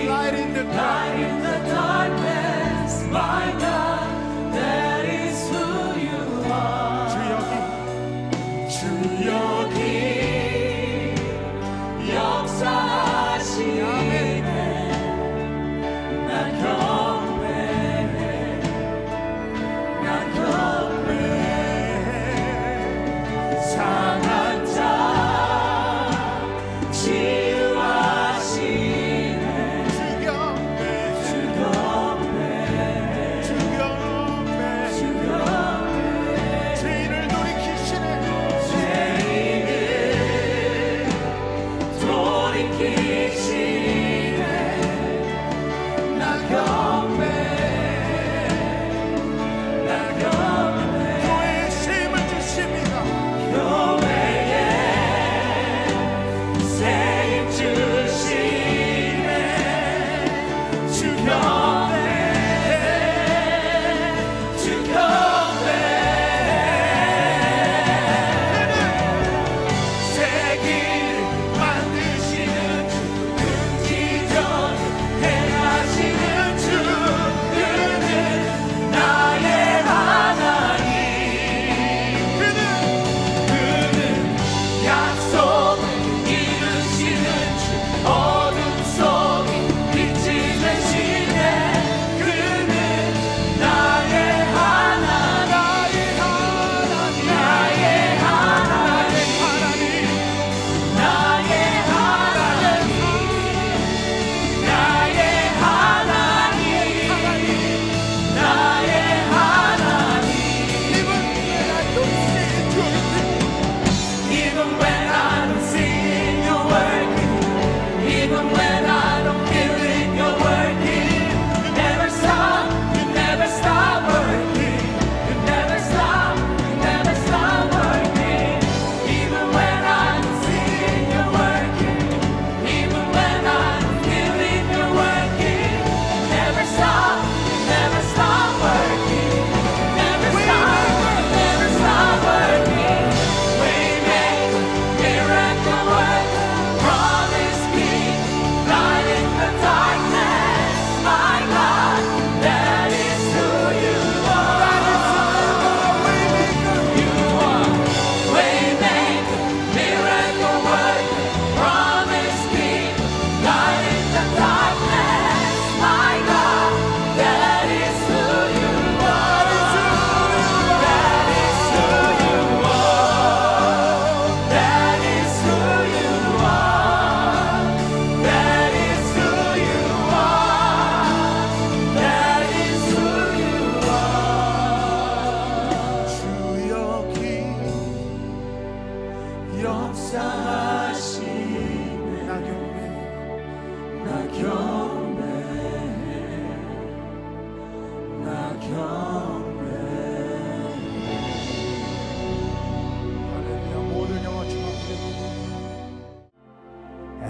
light in the darkness, my God.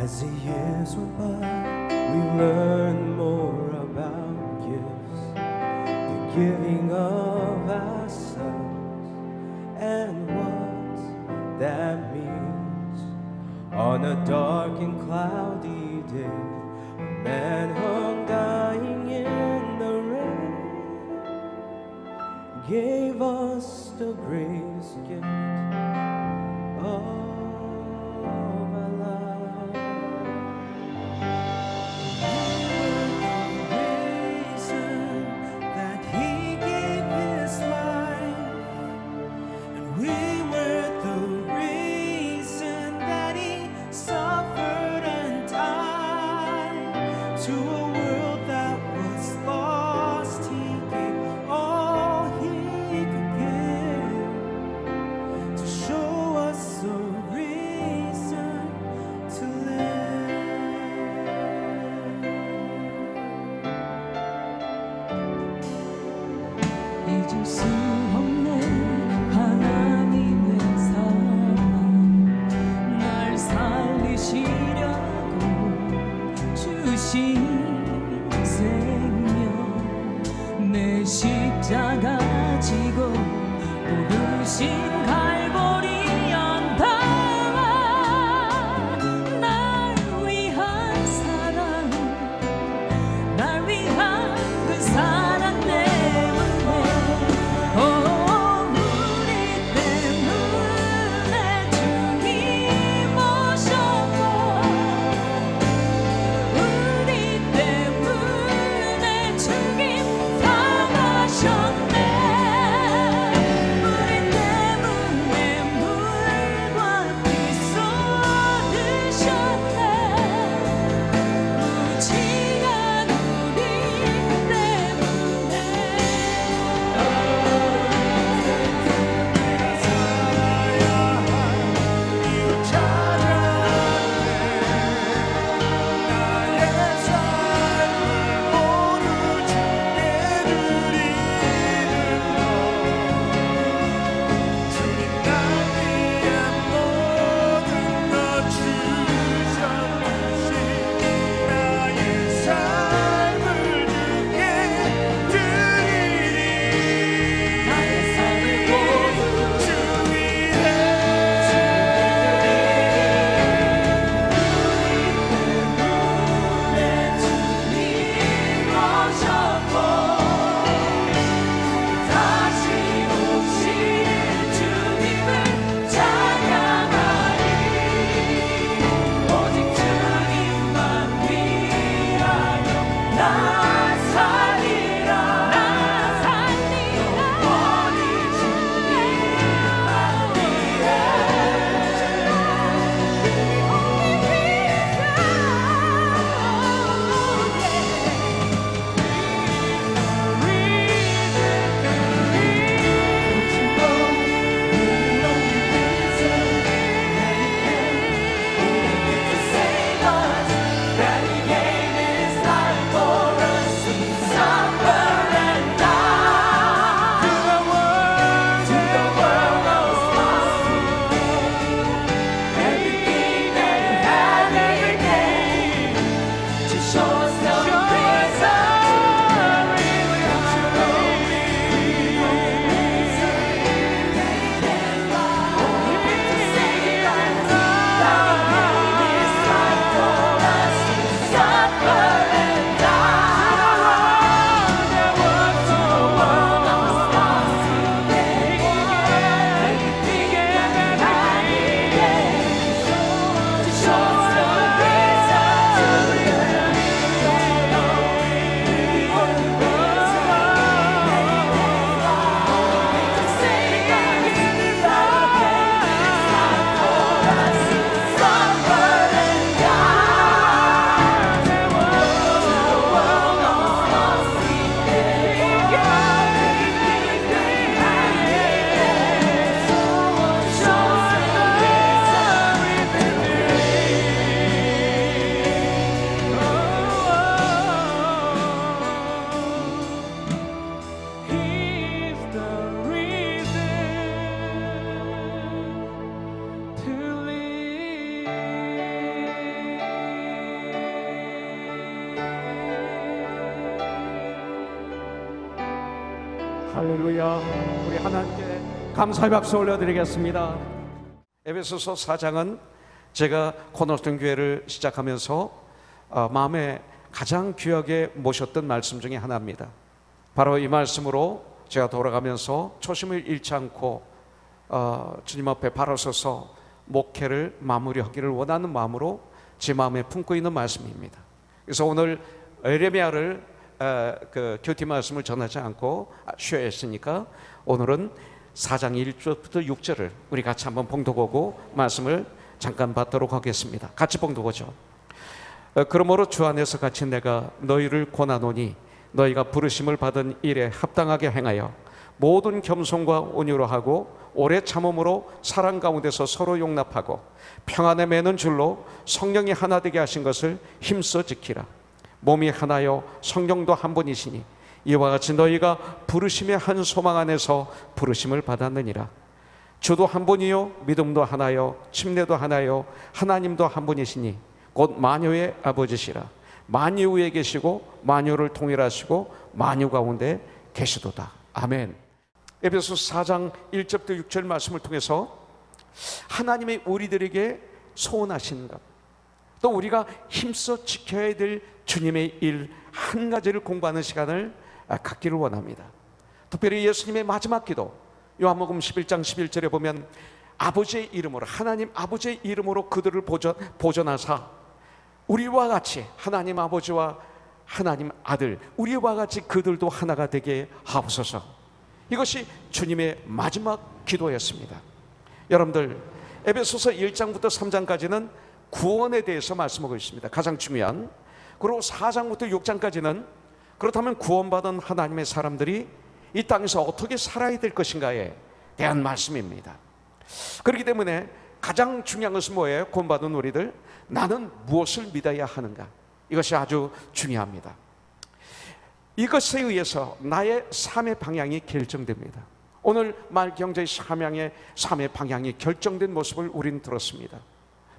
As the years went by, we learned more about gifts, the giving of ourselves, and what that means. On a dark and cloudy day, a man hung dying in the rain, gave us the greatest gift of 잊을 수 없네 하나님의 사랑 날 살리시려고 주신 생명 내 십자가 지고 오르신 갈보리 언덕 날 위한 사랑 날 위한 그 사랑 우리 때문에 할렐루야. 우리 하나님께 감사의 박수 올려드리겠습니다. 에베소서 4장은 제가 코너스톤 교회를 시작하면서 마음에 가장 귀하게 모셨던 말씀 중에 하나입니다. 바로 이 말씀으로 제가 돌아가면서 초심을 잃지 않고 주님 앞에 바로 서서 목회를 마무리하기를 원하는 마음으로 제 마음에 품고 있는 말씀입니다. 그래서 오늘 에레미야를 교티 말씀을 전하지 않고 쉬어야 했으니까 오늘은 4장 1절부터 6절을 우리 같이 한번 봉독하고 말씀을 잠깐 받도록 하겠습니다. 같이 봉독하죠. 그러므로 주 안에서 같이 내가 너희를 권하노니 너희가 부르심을 받은 일에 합당하게 행하여 모든 겸손과 온유로 하고 오래 참음으로 사랑 가운데서 서로 용납하고 평안에 매는 줄로 성령이 하나 되게 하신 것을 힘써 지키라. 몸이 하나요 성령도 한 분이시니 이와 같이 너희가 부르심의 한 소망 안에서 부르심을 받았느니라. 주도 한 분이요 믿음도 하나요 침례도 하나요 하나님도 한 분이시니 곧 만유의 아버지시라. 만유 위에 계시고 만유를 통일하시고 만유 가운데 계시도다. 아멘. 에베소서 4장 1절부터 6절 말씀을 통해서 하나님의 우리들에게 소원하시는 것, 또 우리가 힘써 지켜야 될 주님의 일 한 가지를 공부하는 시간을 갖기를 원합니다. 특별히 예수님의 마지막 기도 요한복음 11장 11절에 보면 아버지의 이름으로, 하나님 아버지의 이름으로 그들을 보존하사 우리와 같이 하나님 아버지와 하나님 아들 우리와 같이 그들도 하나가 되게 하옵소서. 이것이 주님의 마지막 기도였습니다. 여러분들 에베소서 1장부터 3장까지는 구원에 대해서 말씀하고 있습니다. 가장 중요한. 그리고 4장부터 6장까지는 그렇다면 구원받은 하나님의 사람들이 이 땅에서 어떻게 살아야 될 것인가에 대한 말씀입니다. 그렇기 때문에 가장 중요한 것은 뭐예요? 구원받은 우리들, 나는 무엇을 믿어야 하는가? 이것이 아주 중요합니다. 이것에 의해서 나의 삶의 방향이 결정됩니다. 오늘 말경제의 삶의 방향이 결정된 모습을 우리는 들었습니다.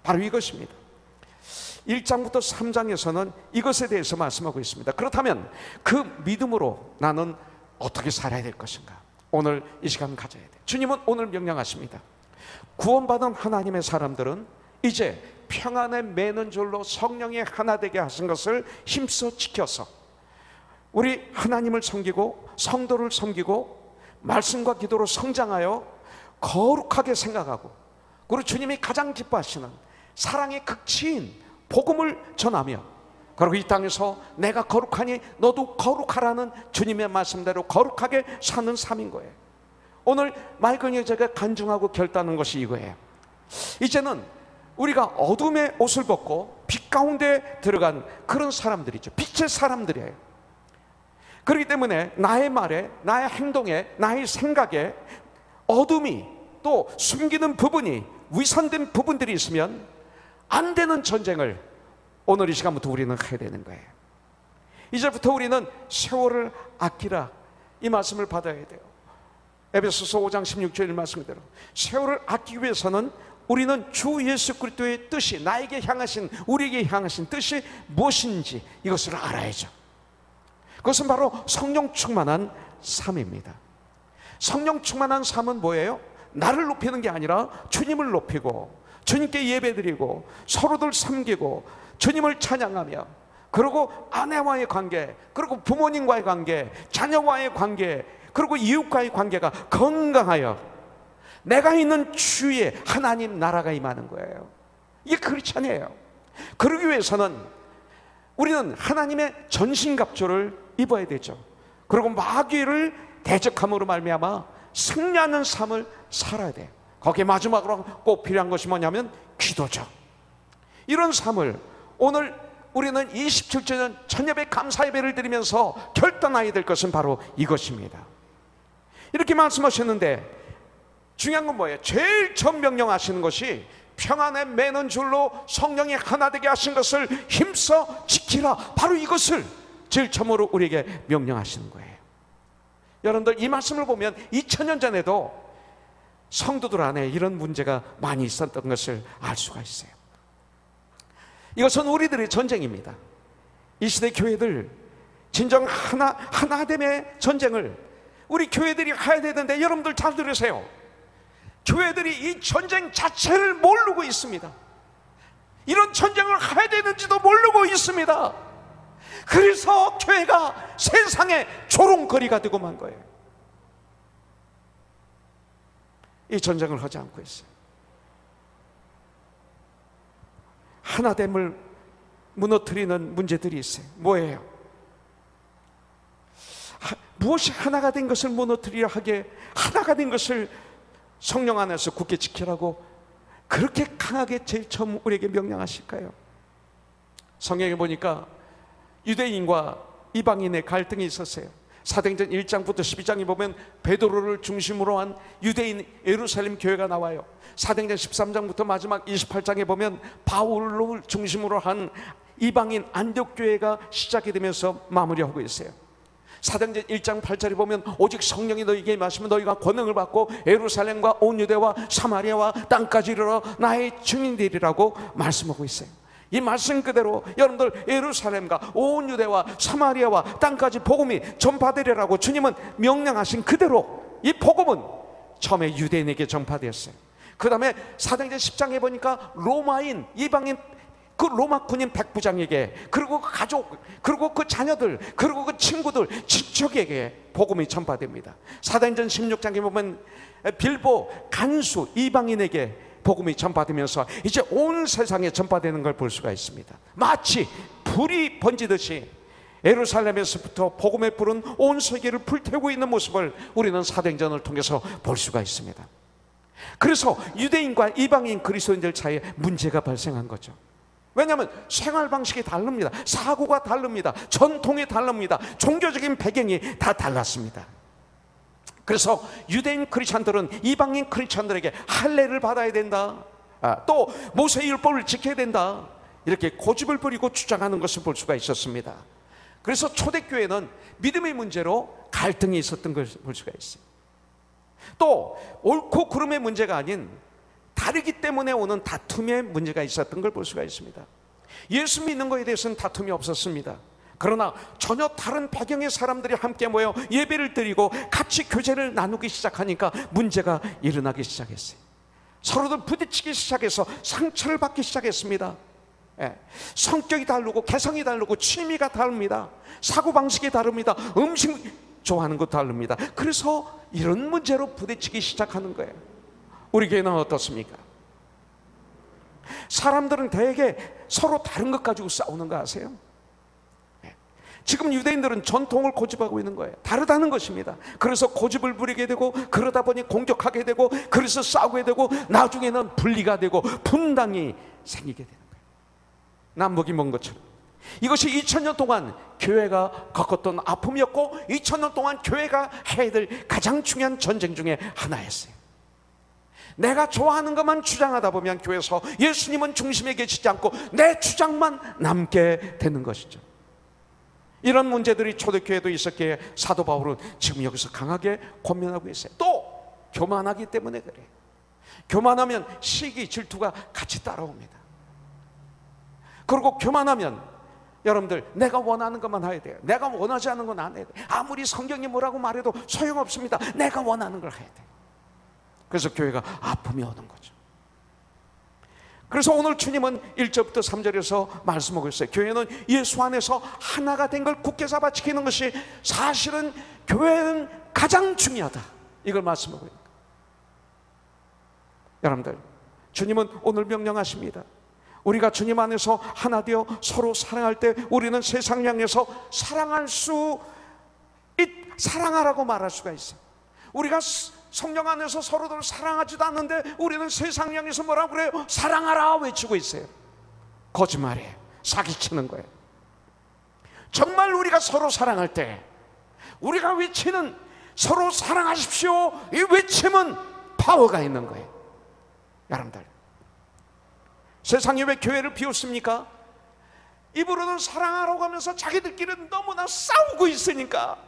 바로 이것입니다. 1장부터 3장에서는 이것에 대해서 말씀하고 있습니다. 그렇다면 그 믿음으로 나는 어떻게 살아야 될 것인가? 오늘 이 시간 가져야 돼. 주님은 오늘 명령하십니다. 구원받은 하나님의 사람들은 이제 평안에 매는 줄로 성령의 하나 되게 하신 것을 힘써 지켜서 우리 하나님을 섬기고 성도를 섬기고 말씀과 기도로 성장하여 거룩하게 생각하고, 그리고 주님이 가장 기뻐하시는 사랑의 극치인 복음을 전하며, 그리고 이 땅에서 내가 거룩하니 너도 거룩하라는 주님의 말씀대로 거룩하게 사는 삶인 거예요. 오늘 말근이 제가 간증하고 결단한 것이 이거예요. 이제는 우리가 어둠의 옷을 벗고 빛 가운데 들어간 그런 사람들이죠. 빛의 사람들이에요. 그렇기 때문에 나의 말에, 나의 행동에, 나의 생각에 어둠이 또 숨기는 부분이, 위선된 부분들이 있으면 안 되는 전쟁을 오늘 이 시간부터 우리는 해야 되는 거예요. 이제부터 우리는 세월을 아끼라, 이 말씀을 받아야 돼요. 에베소서 5장 16절 말씀대로 세월을 아끼기 위해서는 우리는 주 예수 그리스도의 뜻이, 나에게 향하신, 우리에게 향하신 뜻이 무엇인지 이것을 알아야죠. 그것은 바로 성령 충만한 삶입니다. 성령 충만한 삶은 뭐예요? 나를 높이는 게 아니라 주님을 높이고 주님께 예배드리고 서로들 섬기고 주님을 찬양하며, 그리고 아내와의 관계, 그리고 부모님과의 관계, 자녀와의 관계, 그리고 이웃과의 관계가 건강하여 내가 있는 주위에 하나님 나라가 임하는 거예요. 이게 크리스찬이에요. 그러기 위해서는 우리는 하나님의 전신갑주를 입어야 되죠. 그리고 마귀를 대적함으로 말미암아 승리하는 삶을 살아야 돼요. 거기에 마지막으로 꼭 필요한 것이 뭐냐면 기도죠. 이런 삶을 오늘 우리는 27주년 천예배 감사예배를 드리면서 결단해야 될 것은 바로 이것입니다. 이렇게 말씀하셨는데 중요한 건 뭐예요? 제일 전 명령하시는 것이 평안에 매는 줄로 성령이 하나 되게 하신 것을 힘써 지키라. 바로 이것을 제일 처음으로 우리에게 명령하시는 거예요. 여러분들 이 말씀을 보면 2000년 전에도 성도들 안에 이런 문제가 많이 있었던 것을 알 수가 있어요. 이것은 우리들의 전쟁입니다. 이 시대 교회들 진정 하나됨의 전쟁을 우리 교회들이 가야 되는데, 여러분들 잘 들으세요. 교회들이 이 전쟁 자체를 모르고 있습니다. 이런 전쟁을 해야 되는지도 모르고 있습니다. 그래서 교회가 세상의 조롱거리가 되고 만 거예요. 이 전쟁을 하지 않고 있어요. 하나됨을 무너뜨리는 문제들이 있어요. 뭐예요? 무엇이 하나가 된 것을 무너뜨리려 하게, 하나가 된 것을 성령 안에서 굳게 지키라고 그렇게 강하게 제일 처음 우리에게 명령하실까요? 성경에 보니까 유대인과 이방인의 갈등이 있었어요. 사도행전 1장부터 12장에 보면 베드로를 중심으로 한 유대인 예루살렘 교회가 나와요. 사도행전 13장부터 마지막 28장에 보면 바울을 중심으로 한 이방인 안디옥 교회가 시작이 되면서 마무리하고 있어요. 사도행전 1장 8절에 보면 오직 성령이 너희에게 임하시면 너희가 권능을 받고 예루살렘과 온 유대와 사마리아와 땅까지 이르러 나의 증인되리라고 말씀하고 있어요. 이 말씀 그대로 여러분들 예루살렘과 온 유대와 사마리아와 땅까지 복음이 전파되리라고 주님은 명령하신 그대로 이 복음은 처음에 유대인에게 전파되었어요. 그 다음에 사도행전 10장에 보니까 로마인 이방인 그 로마 군인 백부장에게, 그리고 그 가족, 그리고 그 자녀들, 그리고 그 친구들, 친척에게 복음이 전파됩니다. 사도행전 16장에 보면 빌보 간수 이방인에게 복음이 전파되면서 이제 온 세상에 전파되는 걸 볼 수가 있습니다. 마치 불이 번지듯이 예루살렘에서부터 복음의 불은 온 세계를 불태우고 있는 모습을 우리는 사도행전을 통해서 볼 수가 있습니다. 그래서 유대인과 이방인 그리스도인들 사이에 문제가 발생한 거죠. 왜냐하면 생활 방식이 다릅니다. 사고가 다릅니다. 전통이 다릅니다. 종교적인 배경이 다 달랐습니다. 그래서 유대인 크리스찬들은 이방인 크리스찬들에게 할례를 받아야 된다, 또 모세율법을 지켜야 된다, 이렇게 고집을 부리고 주장하는 것을 볼 수가 있었습니다. 그래서 초대교회는 믿음의 문제로 갈등이 있었던 것을 볼 수가 있어요. 또 옳고 그름의 문제가 아닌 다르기 때문에 오는 다툼의 문제가 있었던 걸 볼 수가 있습니다. 예수 믿는 것에 대해서는 다툼이 없었습니다. 그러나 전혀 다른 배경의 사람들이 함께 모여 예배를 드리고 같이 교제를 나누기 시작하니까 문제가 일어나기 시작했어요. 서로들 부딪히기 시작해서 상처를 받기 시작했습니다. 성격이 다르고 개성이 다르고 취미가 다릅니다. 사고방식이 다릅니다. 음식 좋아하는 것도 다릅니다. 그래서 이런 문제로 부딪히기 시작하는 거예요. 우리 교회는 어떻습니까? 사람들은 대개 서로 다른 것 가지고 싸우는 거 아세요? 지금 유대인들은 전통을 고집하고 있는 거예요. 다르다는 것입니다. 그래서 고집을 부리게 되고, 그러다 보니 공격하게 되고, 그래서 싸우게 되고, 나중에는 분리가 되고 분당이 생기게 되는 거예요. 남북이 먼 것처럼. 이것이 2000년 동안 교회가 겪었던 아픔이었고, 2000년 동안 교회가 해야 될 가장 중요한 전쟁 중에 하나였어요. 내가 좋아하는 것만 주장하다 보면 교회에서 예수님은 중심에 계시지 않고 내 주장만 남게 되는 것이죠. 이런 문제들이 초대교회도 있었기에 사도 바울은 지금 여기서 강하게 권면하고 있어요. 또 교만하기 때문에 그래요. 교만하면 시기, 질투가 같이 따라옵니다. 그리고 교만하면 여러분들 내가 원하는 것만 해야 돼요. 내가 원하지 않는 건 안 해야 돼요. 아무리 성경이 뭐라고 말해도 소용없습니다. 내가 원하는 걸 해야 돼요. 그래서 교회가 아픔이 오는 거죠. 그래서 오늘 주님은 1절부터 3절에서 말씀하고 있어요. 교회는 예수 안에서 하나가 된 걸 굳게 잡아 지키는 것이 사실은 교회는 가장 중요하다, 이걸 말씀하고 있는 거예요. 여러분들, 주님은 오늘 명령하십니다. 우리가 주님 안에서 하나 되어 서로 사랑할 때 우리는 세상 향해서 사랑하라고 말할 수가 있어요. 우리가 성령 안에서 서로들 사랑하지도 않는데 우리는 세상 향해서 뭐라고 그래요? 사랑하라 외치고 있어요. 거짓말이에요. 사기치는 거예요. 정말 우리가 서로 사랑할 때 우리가 외치는 서로 사랑하십시오, 이 외침은 파워가 있는 거예요. 여러분들, 세상이 왜 교회를 비웃습니까? 입으로는 사랑하라고 하면서 자기들끼리는 너무나 싸우고 있으니까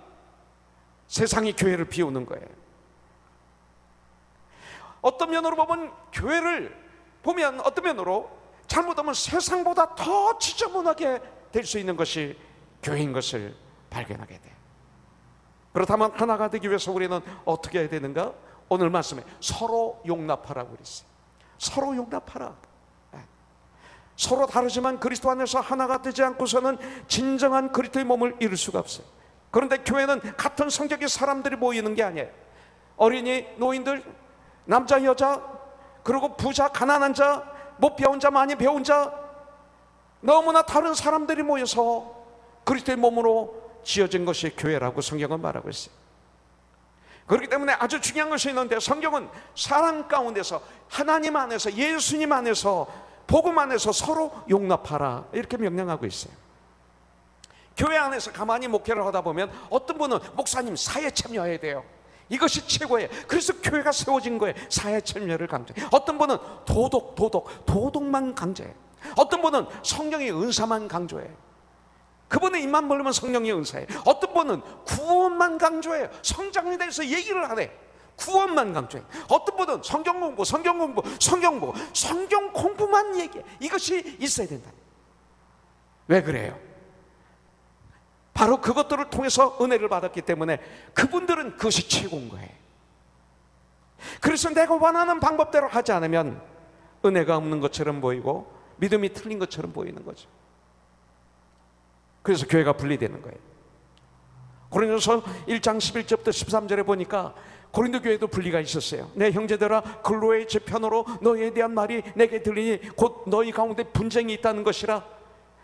세상이 교회를 비우는 거예요. 어떤 면으로 보면 교회를 보면, 어떤 면으로 잘못하면 세상보다 더 지저분하게 될 수 있는 것이 교회인 것을 발견하게 돼요. 그렇다면 하나가 되기 위해서 우리는 어떻게 해야 되는가? 오늘 말씀에 서로 용납하라고 그랬어요. 서로 용납하라. 서로 다르지만 그리스도 안에서 하나가 되지 않고서는 진정한 그리스도의 몸을 이룰 수가 없어요. 그런데 교회는 같은 성격의 사람들이 모이는 게 아니에요. 어린이, 노인들, 남자, 여자, 그리고 부자, 가난한 자, 못 배운 자, 많이 배운 자, 너무나 다른 사람들이 모여서 그리스도의 몸으로 지어진 것이 교회라고 성경은 말하고 있어요. 그렇기 때문에 아주 중요한 것이 있는데, 성경은 사랑 가운데서, 하나님 안에서, 예수님 안에서, 복음 안에서 서로 용납하라 이렇게 명령하고 있어요. 교회 안에서 가만히 목회를 하다 보면 어떤 분은 목사님 사회 참여해야 돼요. 이것이 최고예요. 그래서 교회가 세워진 거예요. 사회 참여를 강조해요. 어떤 분은 도덕만 강조해요. 어떤 분은 성령의 은사만 강조해요. 그분의 입만 벌리면 성령의 은사예요. 어떤 분은 구원만 강조해요. 성장에 대해서 얘기를 안 해. 구원만 강조해. 어떤 분은 성경 공부만 얘기해. 이것이 있어야 된다. 왜 그래요? 바로 그것들을 통해서 은혜를 받았기 때문에 그분들은 그것이 최고인 거예요. 그래서 내가 원하는 방법대로 하지 않으면 은혜가 없는 것처럼 보이고 믿음이 틀린 것처럼 보이는 거죠. 그래서 교회가 분리되는 거예요. 고린도서 1장 11절부터 13절에 보니까 고린도 교회도 분리가 있었어요. 내 형제들아, 글로의 제 편으로 너희에 대한 말이 내게 들리니 곧 너희 가운데 분쟁이 있다는 것이라.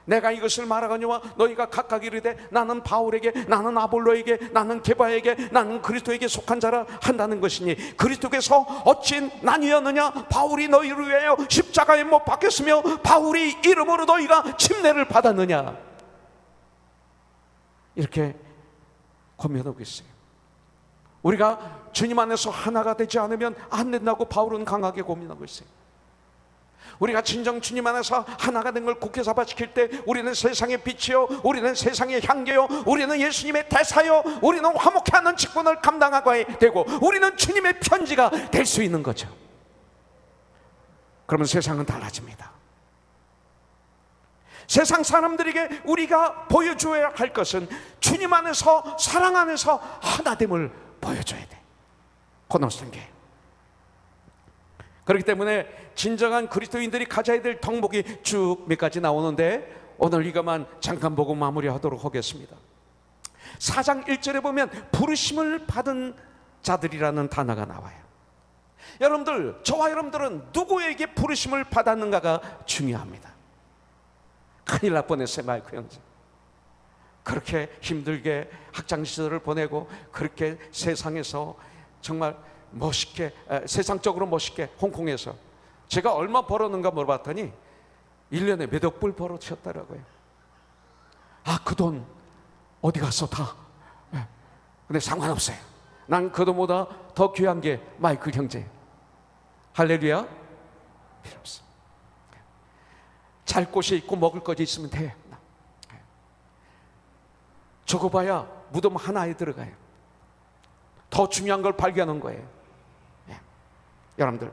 내가 이것을 말하거니와 너희가 각각 이르되 나는 바울에게, 나는 아볼로에게, 나는 게바에게, 나는 그리스도에게 속한 자라 한다는 것이니 그리스도께서 어찌 나뉘었느냐? 바울이 너희를 위하여 십자가에 못 박혔으며 바울이 이름으로 너희가 침례를 받았느냐? 이렇게 고민하고 있어요. 우리가 주님 안에서 하나가 되지 않으면 안 된다고 바울은 강하게 고민하고 있어요. 우리가 진정 주님 안에서 하나가 된 걸 굳게 잡아지킬 때 우리는 세상의 빛이요, 우리는 세상의 향기요, 우리는 예수님의 대사요, 우리는 화목케 하는 직분을 감당하게 되고 우리는 주님의 편지가 될 수 있는 거죠. 그러면 세상은 달라집니다. 세상 사람들에게 우리가 보여줘야 할 것은 주님 안에서, 사랑 안에서 하나됨을 보여줘야 돼. 코너스턴 교회. 그렇기 때문에 진정한 그리스도인들이 가져야 될 덕목이 쭉 몇 가지 나오는데 오늘 이것만 잠깐 보고 마무리하도록 하겠습니다. 4장 1절에 보면 부르심을 받은 자들이라는 단어가 나와요. 여러분들, 저와 여러분들은 누구에게 부르심을 받았는가가 중요합니다. 큰일 날 뻔했어요, 마이크 형제. 그렇게 힘들게 학창시절을 보내고 그렇게 세상에서 정말 멋있게, 세상적으로 멋있게 홍콩에서 제가 얼마 벌었는가 물어봤더니 1년에 몇억 불 벌어주셨더라고요. 아, 그 돈 어디 갔어 다. 근데 상관없어요. 난 그 돈보다 더 귀한 게 마이클 형제. 할렐루야. 필요 없어. 잘 곳이 있고 먹을 것이 있으면 돼. 적어봐야 무덤 하나에 들어가요. 더 중요한 걸 발견한 거예요. 여러분들,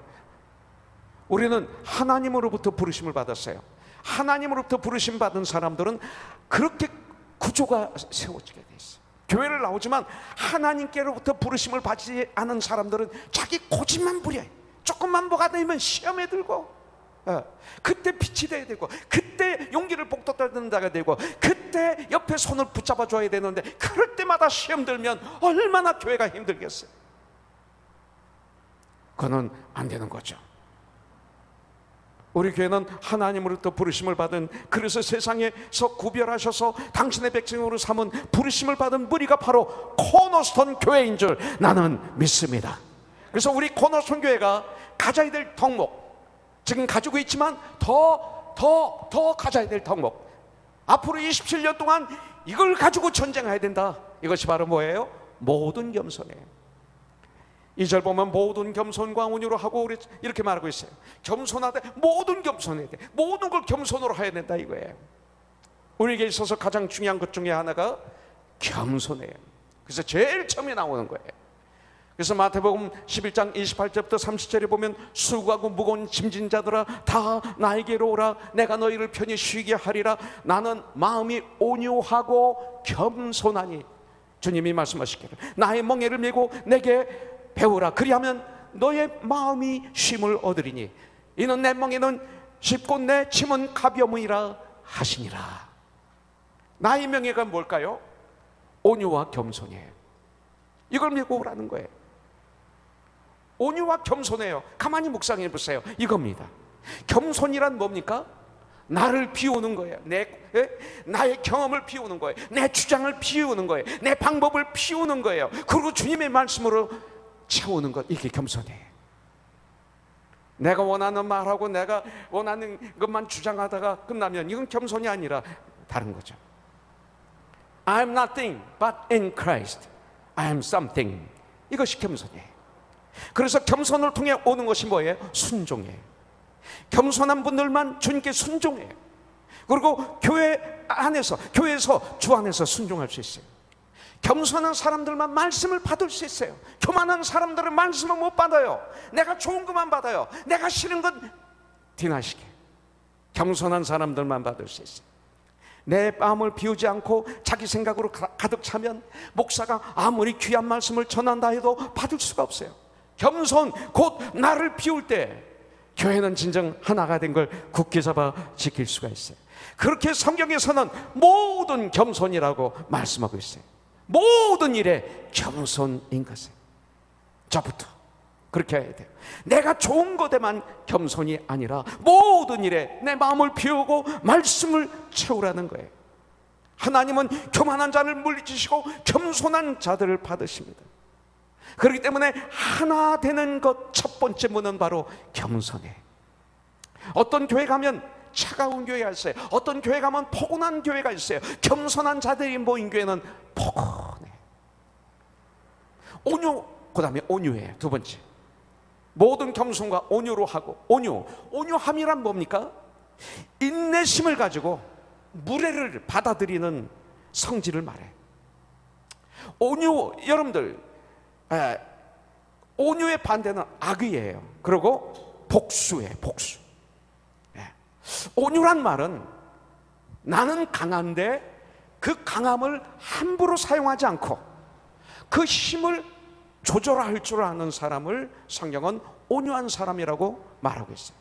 우리는 하나님으로부터 부르심을 받았어요. 하나님으로부터 부르심 받은 사람들은 그렇게 구조가 세워지게 돼 있어요. 교회를 나오지만 하나님께로부터 부르심을 받지 않은 사람들은 자기 고집만 부려요. 조금만 뭐가 되면 시험에 들고, 그때 빛이 돼야 되고, 그때 용기를 복돋는 자가 되고, 그때 옆에 손을 붙잡아 줘야 되는데 그럴 때마다 시험 들면 얼마나 교회가 힘들겠어요. 그건 안 되는 거죠. 우리 교회는 하나님으로부터 부르심을 받은, 그래서 세상에서 구별하셔서 당신의 백성으로 삼은 부르심을 받은 무리가 바로 코너스톤 교회인 줄 나는 믿습니다. 그래서 우리 코너스톤 교회가 가져야 될 덕목, 지금 가지고 있지만 더 가져야 될 덕목, 앞으로 27년 동안 이걸 가지고 전쟁해야 된다. 이것이 바로 뭐예요? 모든 겸손이에요. 2절 보면 모든 겸손과 온유로 하고 이렇게 말하고 있어요. 겸손하되 모든 겸손해야 돼. 모든 걸 겸손으로 해야 된다 이거예요. 우리에게 있어서 가장 중요한 것 중에 하나가 겸손해요. 그래서 제일 처음에 나오는 거예요. 그래서 마태복음 11장 28절부터 30절에 보면 수고하고 무거운 짐진 자들아 다 나에게로 오라. 내가 너희를 편히 쉬게 하리라. 나는 마음이 온유하고 겸손하니. 주님이 말씀하시기를 나의 멍에를 메고 내게 배우라. 그리하면 너의 마음이 쉼을 얻으리니 이는 내 멍에는 쉽고 내 짐은 가벼움이라 하시니라. 나의 명예가 뭘까요? 온유와 겸손이에요. 이걸 메고 오라는 거예요. 온유와 겸손해요. 가만히 묵상해 보세요. 이겁니다. 겸손이란 뭡니까? 나를 비우는 거예요. 나의 경험을 비우는 거예요. 내 주장을 비우는 거예요. 내 방법을 비우는 거예요. 그리고 주님의 말씀으로 채우는 것, 이게 겸손이에요. 내가 원하는 말하고 내가 원하는 것만 주장하다가 끝나면 이건 겸손이 아니라 다른 거죠. I'm nothing but in Christ I am something. 이것이 겸손이에요. 그래서 겸손을 통해 오는 것이 뭐예요? 순종이에요. 겸손한 분들만 주님께 순종해요. 그리고 교회 안에서, 교회에서 주 안에서 순종할 수 있어요. 겸손한 사람들만 말씀을 받을 수 있어요. 교만한 사람들은 말씀을 못 받아요. 내가 좋은 것만 받아요. 내가 싫은 건 디나시게. 겸손한 사람들만 받을 수 있어요. 내 마음을 비우지 않고 자기 생각으로 가득 차면 목사가 아무리 귀한 말씀을 전한다 해도 받을 수가 없어요. 겸손, 곧 나를 비울 때 교회는 진정 하나가 된 걸 굳게 잡아 지킬 수가 있어요. 그렇게 성경에서는 모든 겸손이라고 말씀하고 있어요. 모든 일에 겸손인 것을. 저부터 그렇게 해야 돼요. 내가 좋은 것에만 겸손이 아니라 모든 일에 내 마음을 비우고 말씀을 채우라는 거예요. 하나님은 교만한 자를 물리치시고 겸손한 자들을 받으십니다. 그렇기 때문에 하나 되는 것 첫 번째 문은 바로 겸손해. 어떤 교회 가면 차가운 교회가 있어요. 어떤 교회 가면 포근한 교회가 있어요. 겸손한 자들이 모인 교회는 포근해. 온유, 그 다음에 온유해요. 두 번째, 모든 겸손과 온유로 하고. 온유함이란 뭡니까? 인내심을 가지고 무례를 받아들이는 성질을 말해. 온유, 여러분들, 온유의 반대는 악의예요. 그리고 복수예요. 복수. 온유란 말은 나는 강한데 그 강함을 함부로 사용하지 않고 그 힘을 조절할 줄 아는 사람을 성경은 온유한 사람이라고 말하고 있어요.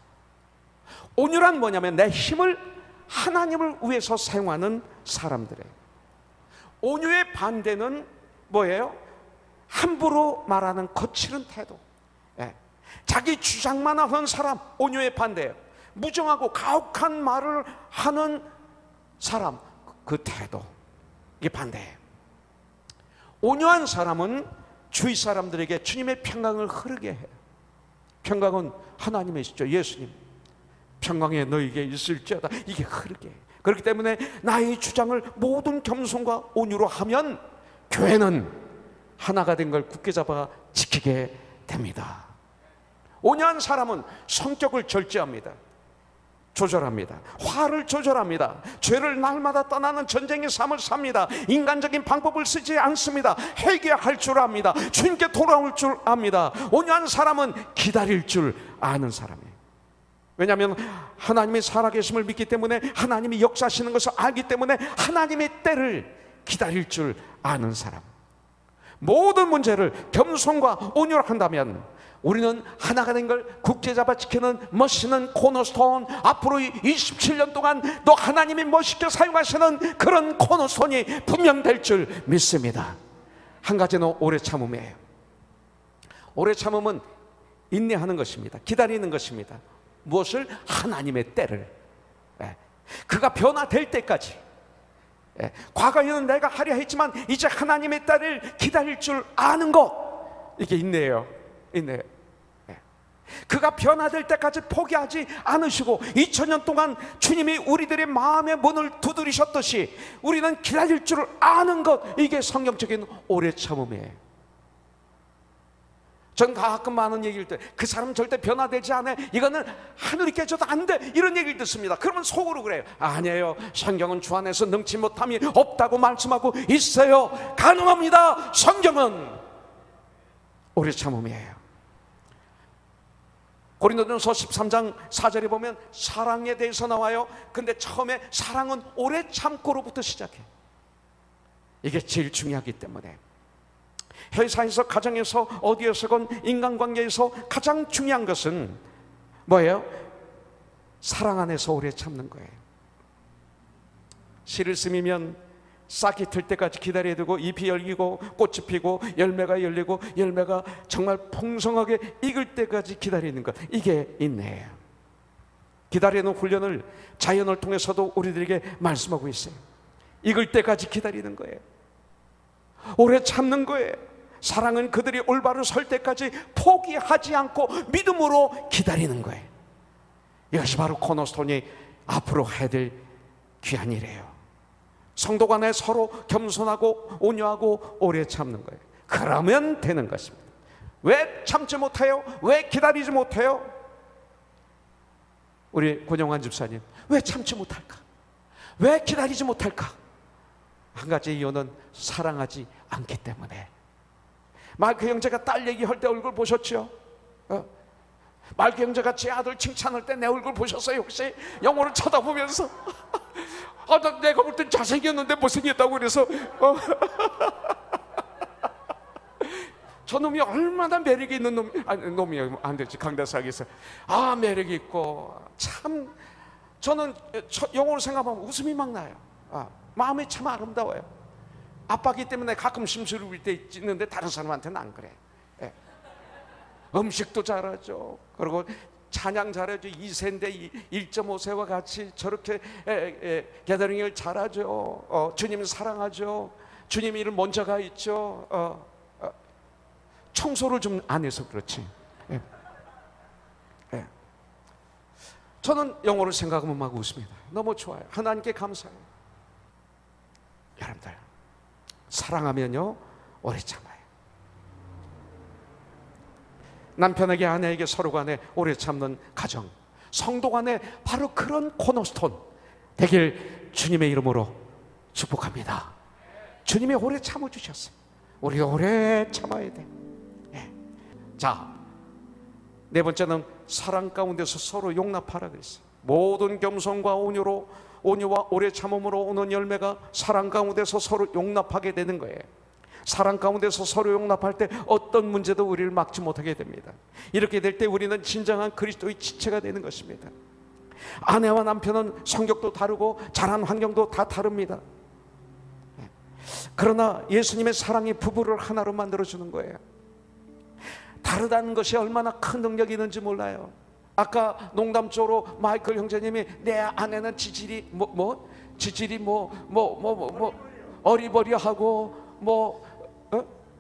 온유란 뭐냐면 내 힘을 하나님을 위해서 사용하는 사람들이에요. 온유의 반대는 뭐예요? 함부로 말하는 거칠은 태도. 자기 주장만 하는 사람, 온유의 반대예요. 무정하고 가혹한 말을 하는 사람, 그 태도, 이게 반대예요. 온유한 사람은 주위 사람들에게 주님의 평강을 흐르게 해요. 평강은 하나님이시죠. 예수님, 평강에 너에게 있을지어다, 이게 흐르게 해요. 그렇기 때문에 나의 주장을 모든 겸손과 온유로 하면 교회는 하나가 된 걸 굳게 잡아 지키게 됩니다. 온유한 사람은 성격을 절제합니다. 조절합니다. 화를 조절합니다. 죄를 날마다 떠나는 전쟁의 삶을 삽니다. 인간적인 방법을 쓰지 않습니다. 회개할 줄 압니다. 주님께 돌아올 줄 압니다. 온유한 사람은 기다릴 줄 아는 사람이에요. 왜냐하면 하나님의 살아계심을 믿기 때문에, 하나님이 역사하시는 것을 알기 때문에 하나님의 때를 기다릴 줄 아는 사람. 모든 문제를 겸손과 온유로 한다면 우리는 하나가 된 걸 굳게 잡아 지키는 멋있는 코너스톤, 앞으로 27년 동안 또 하나님이 멋있게 사용하시는 그런 코너스톤이 분명 될 줄 믿습니다. 한 가지는 오래 참음이에요. 오래 참음은 인내하는 것입니다. 기다리는 것입니다. 무엇을? 하나님의 때를. 그가 변화될 때까지. 과거에는 내가 하려 했지만 이제 하나님의 때를 기다릴 줄 아는 것, 이게 인내예요. 인내. 그가 변화될 때까지 포기하지 않으시고 2000년 동안 주님이 우리들의 마음의 문을 두드리셨듯이 우리는 기다릴 줄 아는 것, 이게 성경적인 오래 참음이에요. 전 가끔 많은 얘기를 때 그 사람 절대 변화되지 않아, 이거는 하늘이 깨져도 안 돼, 이런 얘기를 듣습니다. 그러면 속으로 그래요. 아니에요, 성경은 주 안에서 능치 못함이 없다고 말씀하고 있어요. 가능합니다. 성경은 오래 참음이에요. 고린도전서 13장 4절에 보면 사랑에 대해서 나와요. 근데 처음에 사랑은 오래 참고로부터 시작해. 이게 제일 중요하기 때문에 회사에서, 가정에서, 어디에서건 인간관계에서 가장 중요한 것은 뭐예요? 사랑 안에서 오래 참는 거예요. 씨를 스미면 싹이 틀 때까지 기다려야 되고, 잎이 열리고 꽃이 피고 열매가 열리고 열매가 정말 풍성하게 익을 때까지 기다리는 것, 이게 인내예요. 기다리는 훈련을 자연을 통해서도 우리들에게 말씀하고 있어요. 익을 때까지 기다리는 거예요. 오래 참는 거예요. 사랑은 그들이 올바로 설 때까지 포기하지 않고 믿음으로 기다리는 거예요. 이것이 바로 코너스톤이 앞으로 해야 될 귀한 일이에요. 성도 간에 서로 겸손하고 온유하고 오래 참는 거예요. 그러면 되는 것입니다. 왜 참지 못해요? 왜 기다리지 못해요? 우리 권영환 집사님, 왜 참지 못할까? 왜 기다리지 못할까? 한 가지 이유는 사랑하지 않기 때문에. 마이크 형제가 딸 얘기할 때 얼굴 보셨죠? 마이크 형제가 제 아들 칭찬할 때 내 얼굴 보셨어요? 혹시 영어를 쳐다보면서 내가 볼 땐 잘생겼는데 못생겼다고 그래서 저놈이 얼마나 매력이 있는 놈이 안 되지, 강대상에서 매력이 있고 참, 저는 영어를 생각하면 웃음이 막 나요. 마음이 참 아름다워요. 아빠기 때문에 가끔 심술을 때 있는데 다른 사람한테는 안 그래. 음식도 잘하죠. 그리고 찬양 잘하죠. 2세인데 1.5세와 같이 저렇게 게더링을 잘하죠. 주님을 사랑하죠. 주님 일을 먼저 가 있죠. 청소를 좀 안 해서 그렇지. 저는 영어를 생각하면 막 웃습니다. 너무 좋아요. 하나님께 감사해요. 여러분들, 사랑하면요 오래 참아요. 남편에게, 아내에게, 서로 간에 오래 참는 가정, 성도 간에 바로 그런 코너스톤 되길 주님의 이름으로 축복합니다. 주님이 오래 참아주셨어요. 우리 오래 참아야 돼. 자, 네 번째는 사랑 가운데서 서로 용납하라 그랬어요. 모든 겸손과 온유와 오래 참음으로 오는 열매가 사랑 가운데서 서로 용납하게 되는 거예요. 사랑 가운데서 서로 용납할 때 어떤 문제도 우리를 막지 못하게 됩니다. 이렇게 될 때 우리는 진정한 그리스도의 지체가 되는 것입니다. 아내와 남편은 성격도 다르고 자란 환경도 다 다릅니다. 그러나 예수님의 사랑이 부부를 하나로 만들어주는 거예요. 다르다는 것이 얼마나 큰 능력이 있는지 몰라요. 아까 농담적으로 마이클 형제님이 내 아내는 지질이 어리버리하고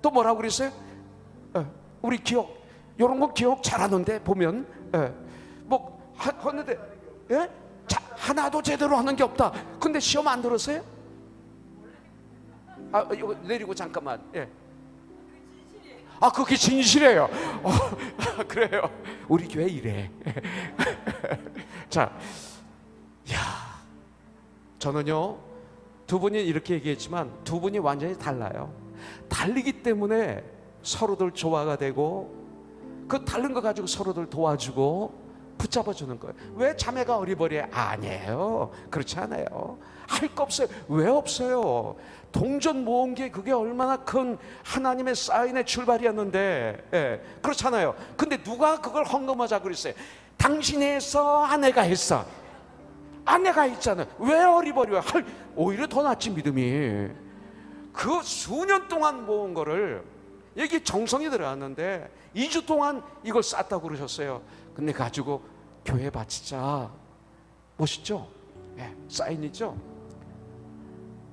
또 뭐라고 그랬어요? 우리 기억, 이런 거 기억 잘하는데 보면 하는데 하나도 제대로 하는 게 없다. 근데 시험 안 들었어요? 이거 내리고 잠깐만. 그게 진실이에요. 그래요. 우리 교회 이래. 자, 저는요 두 분이 이렇게 얘기했지만 두 분이 완전히 달라요. 달리기 때문에 서로들 조화가 되고 그 다른 거 가지고 서로들 도와주고 붙잡아주는 거예요. 왜 자매가 어리버리해? 아니에요. 그렇지 않아요. 할 거 없어요. 왜 없어요? 동전 모은 게 그게 얼마나 큰 하나님의 사인의 출발이었는데, 그렇잖아요. 근데 누가 그걸 헌금하자 그랬어요? 당신이 했어? 아내가 했어? 아내가 했잖아요. 왜 어리버리해? 오히려 더 낫지, 믿음이. 그 수년 동안 모은 거를, 여기 정성이 들어갔는데 2주 동안 이걸 쌌다고 그러셨어요. 근데 가지고 교회에 바치자. 멋있죠? 사인이죠?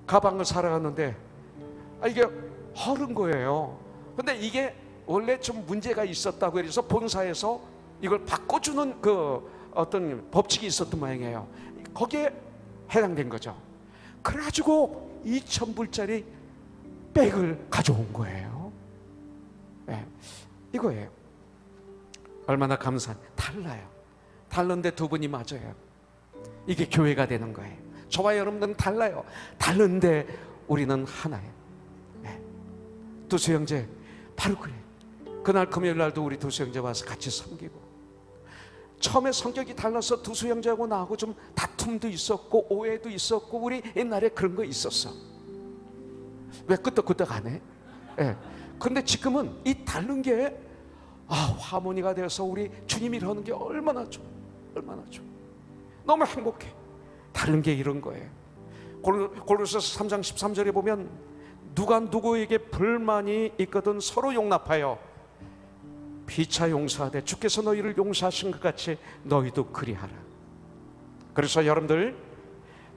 가방을 사러 갔는데 이게 허른 거예요. 근데 이게 원래 좀 문제가 있었다고 해서 본사에서 이걸 바꿔주는 그 어떤 법칙이 있었던 모양이에요. 거기에 해당된 거죠. 그래가지고 2,000불짜리 백을 가져온 거예요. 이거예요. 얼마나 달라요. 다른데 두 분이 맞아요. 이게 교회가 되는 거예요. 저와 여러분들은 달라요. 다른데 우리는 하나예요. 두수 형제 바로 그래. 그날 금요일 날도 우리 두수 형제 와서 같이 섬기고, 처음에 성격이 달라서 두수 형제하고 나하고 좀 다툼도 있었고 오해도 있었고 우리 옛날에 그런 거 있었어. 왜 끄떡끄떡 안 해? 예. 근데 지금은 이 다른 게 화모니가 되어서 우리 주님이 이러는 게 얼마나 좋아, 얼마나 좋아. 너무 행복해. 다른 게 이런 거예요. 골로새서 3장 13절에 보면 누가 누구에게 불만이 있거든 서로 용납하여 피차 용서하되 주께서 너희를 용서하신 것 같이 너희도 그리하라. 그래서 여러분들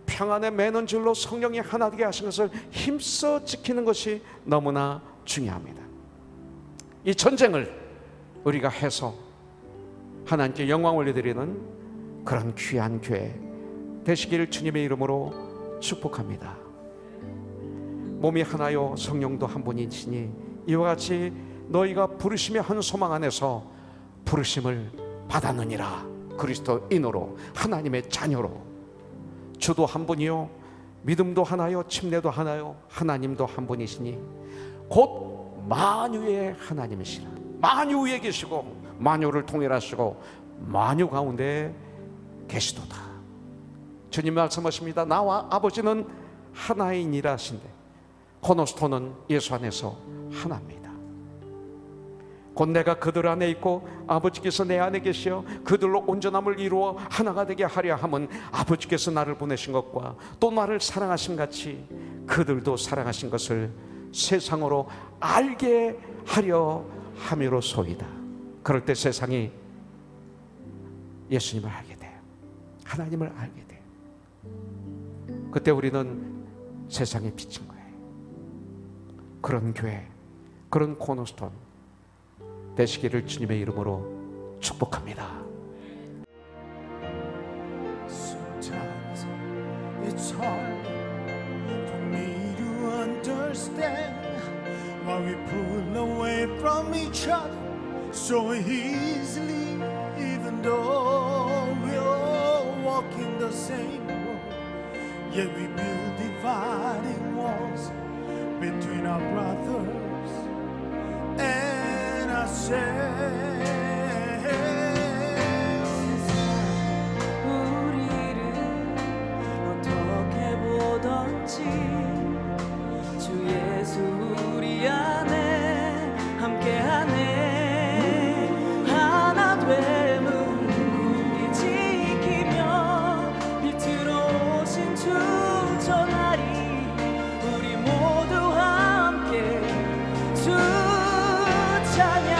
평안에 매는 줄로 성령이 하나 되게 하신 것을 힘써 지키는 것이 너무나 중요합니다. 이 전쟁을 우리가 해서 하나님께 영광 올려드리는 그런 귀한 교회 되시기를 주님의 이름으로 축복합니다. 몸이 하나요 성령도 한 분이시니 이와 같이 너희가 부르심의 한 소망 안에서 부르심을 받았느니라. 그리스도인으로 하나님의 자녀로 주도 한 분이요 믿음도 하나요 침례도 하나요 하나님도 한 분이시니 곧 만유의 하나님이시라. 만유 위에 계시고 만유를 통일하시고 만유 가운데 계시도다. 주님 말씀하십니다. 나와 아버지는 하나이니라 하신대 코너스톤은 예수 안에서 하나입니다. 곧 내가 그들 안에 있고 아버지께서 내 안에 계시어 그들로 온전함을 이루어 하나가 되게 하려 함은 아버지께서 나를 보내신 것과 또 나를 사랑하신 같이 그들도 사랑하신 것을 세상으로 알게 하려 함이로소이다. 그럴 때 세상이 예수님을 알게 돼요. 하나님을 알게 돼요. 그때 우리는 세상의 빛인 거예요. 그런 교회, 그런 코너스톤 되시기를 주님의 이름으로 축복합니다. Sometimes it's hard for me to understand why we pull away from each other so easily, even though we all walk in the same road, yet we build dividing walls between our brothers and ourselves. 우리를 어떻게 보던지 주 예수 우리 안에 함께하네. 하나 됨을 굳이 지키며 빛으로 오신 주 전하리. 우리 모두 함께 주 찬양.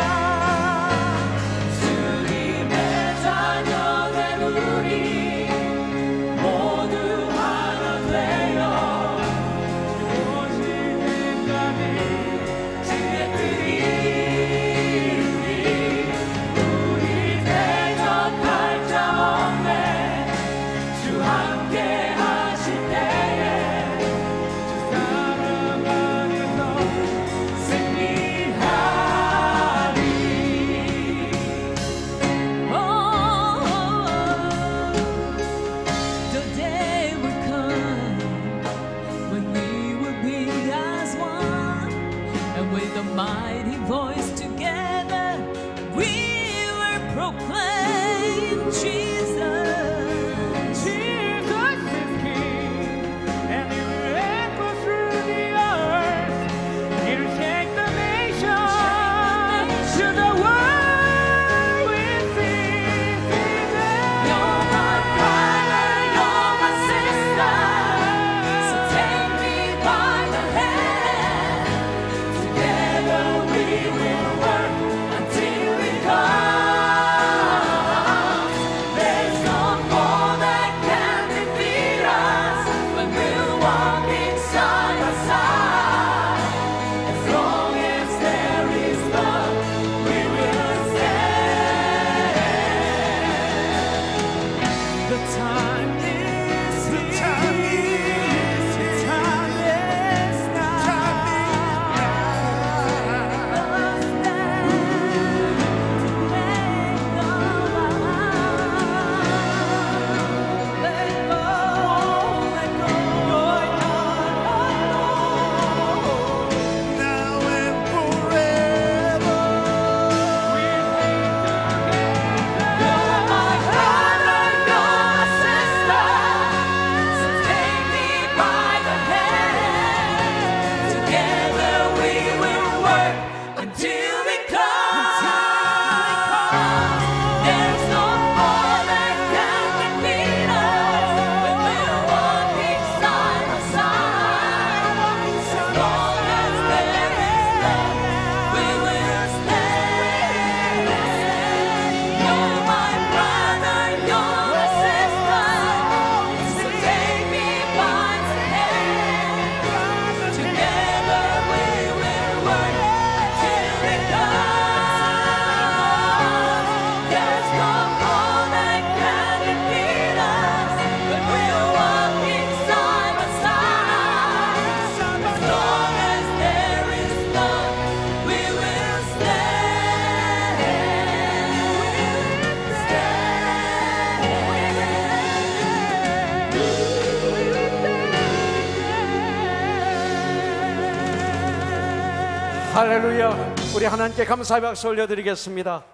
할렐루야. 우리 하나님께 감사의 박수 올려드리겠습니다.